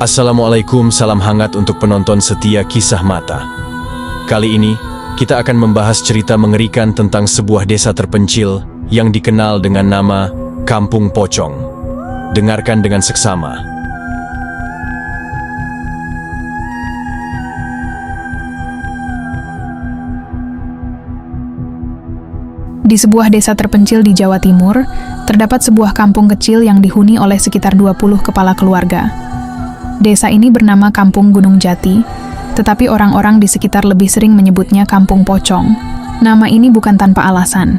Assalamualaikum, salam hangat untuk penonton setia Kisah Mata. Kali ini, kita akan membahas cerita mengerikan tentang sebuah desa terpencil yang dikenal dengan nama Kampung Pocong. Dengarkan dengan seksama. Di sebuah desa terpencil di Jawa Timur, terdapat sebuah kampung kecil yang dihuni oleh sekitar 20 kepala keluarga. Desa ini bernama Kampung Gunung Jati, tetapi orang-orang di sekitar lebih sering menyebutnya Kampung Pocong. Nama ini bukan tanpa alasan.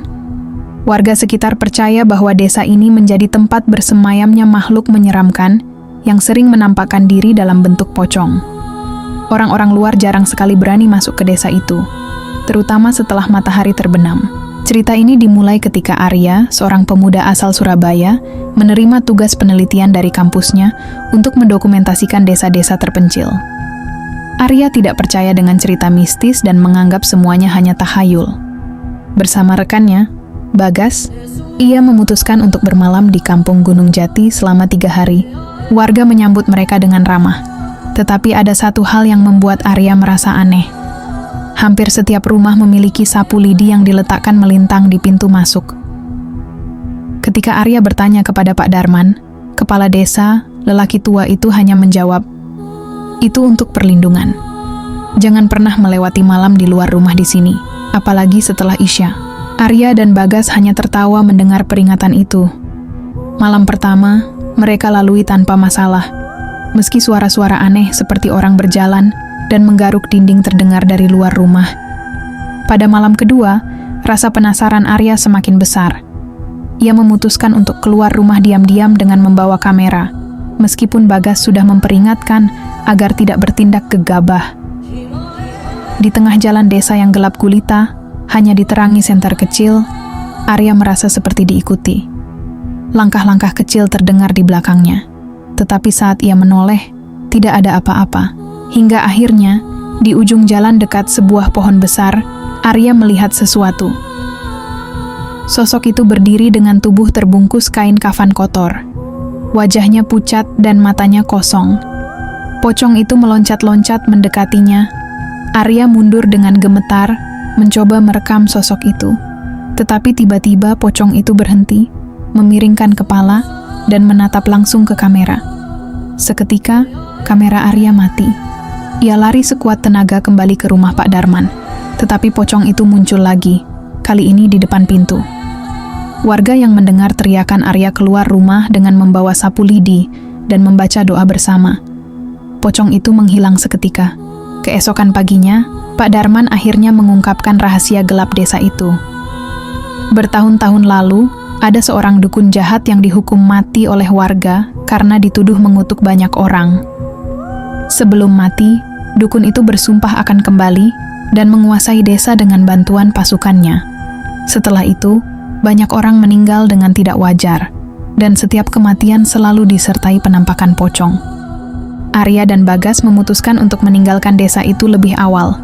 Warga sekitar percaya bahwa desa ini menjadi tempat bersemayamnya makhluk menyeramkan yang sering menampakkan diri dalam bentuk pocong. Orang-orang luar jarang sekali berani masuk ke desa itu, terutama setelah matahari terbenam. Cerita ini dimulai ketika Arya, seorang pemuda asal Surabaya, menerima tugas penelitian dari kampusnya untuk mendokumentasikan desa-desa terpencil. Arya tidak percaya dengan cerita mistis dan menganggap semuanya hanya tahayul. Bersama rekannya, Bagas, ia memutuskan untuk bermalam di Kampung Gunung Jati selama 3 hari. Warga menyambut mereka dengan ramah. Tetapi ada satu hal yang membuat Arya merasa aneh. Hampir setiap rumah memiliki sapu lidi yang diletakkan melintang di pintu masuk. Ketika Arya bertanya kepada Pak Darman, kepala desa, lelaki tua itu hanya menjawab, "Itu untuk perlindungan. Jangan pernah melewati malam di luar rumah di sini, apalagi setelah Isya." Arya dan Bagas hanya tertawa mendengar peringatan itu. Malam pertama, mereka lalui tanpa masalah. Meski suara-suara aneh seperti orang berjalan dan menggaruk dinding terdengar dari luar rumah. Pada malam kedua, rasa penasaran Arya semakin besar. Ia memutuskan untuk keluar rumah diam-diam dengan membawa kamera, meskipun Bagas sudah memperingatkan agar tidak bertindak gegabah. Di tengah jalan desa yang gelap gulita, hanya diterangi senter kecil, Arya merasa seperti diikuti. Langkah-langkah kecil terdengar di belakangnya, tetapi saat ia menoleh, tidak ada apa-apa. Hingga akhirnya, di ujung jalan dekat sebuah pohon besar, Arya melihat sesuatu. Sosok itu berdiri dengan tubuh terbungkus kain kafan kotor. Wajahnya pucat dan matanya kosong. Pocong itu meloncat-loncat mendekatinya. Arya mundur dengan gemetar, mencoba merekam sosok itu. Tetapi tiba-tiba pocong itu berhenti, memiringkan kepala, dan menatap langsung ke kamera. Seketika, kamera Arya mati. Ia lari sekuat tenaga kembali ke rumah Pak Darman, tetapi pocong itu muncul lagi, kali ini di depan pintu. Warga yang mendengar teriakan Arya keluar rumah dengan membawa sapu lidi dan membaca doa bersama. Pocong itu menghilang seketika. Keesokan paginya, Pak Darman akhirnya mengungkapkan rahasia gelap desa itu. Bertahun-tahun lalu, ada seorang dukun jahat yang dihukum mati oleh warga karena dituduh mengutuk banyak orang. Sebelum mati, dukun itu bersumpah akan kembali dan menguasai desa dengan bantuan pasukannya. Setelah itu, banyak orang meninggal dengan tidak wajar, dan setiap kematian selalu disertai penampakan pocong. Arya dan Bagas memutuskan untuk meninggalkan desa itu lebih awal.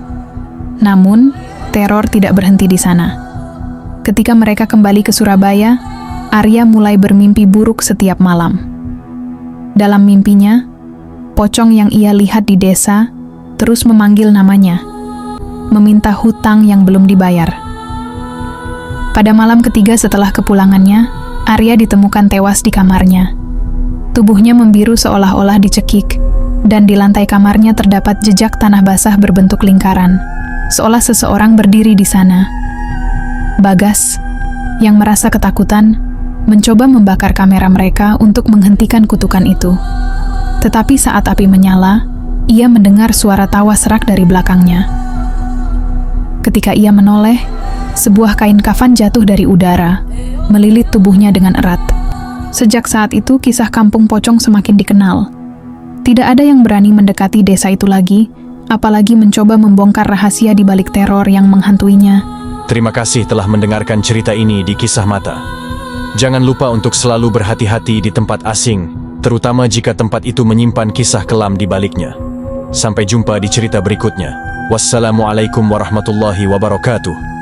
Namun, teror tidak berhenti di sana. Ketika mereka kembali ke Surabaya, Arya mulai bermimpi buruk setiap malam. Dalam mimpinya, pocong yang ia lihat di desa terus memanggil namanya, meminta hutang yang belum dibayar. Pada malam ketiga setelah kepulangannya, Arya ditemukan tewas di kamarnya. Tubuhnya membiru seolah-olah dicekik, dan di lantai kamarnya terdapat jejak tanah basah berbentuk lingkaran, seolah seseorang berdiri di sana. Bagas, yang merasa ketakutan, mencoba membakar kamera mereka untuk menghentikan kutukan itu. Tetapi saat api menyala, ia mendengar suara tawa serak dari belakangnya. Ketika ia menoleh, sebuah kain kafan jatuh dari udara, melilit tubuhnya dengan erat. Sejak saat itu, kisah Kampung Pocong semakin dikenal. Tidak ada yang berani mendekati desa itu lagi, apalagi mencoba membongkar rahasia di balik teror yang menghantuinya. Terima kasih telah mendengarkan cerita ini di Kisah Mata. Jangan lupa untuk selalu berhati-hati di tempat asing, terutama jika tempat itu menyimpan kisah kelam di baliknya. Sampai jumpa di cerita berikutnya. Wassalamualaikum warahmatullahi wabarakatuh.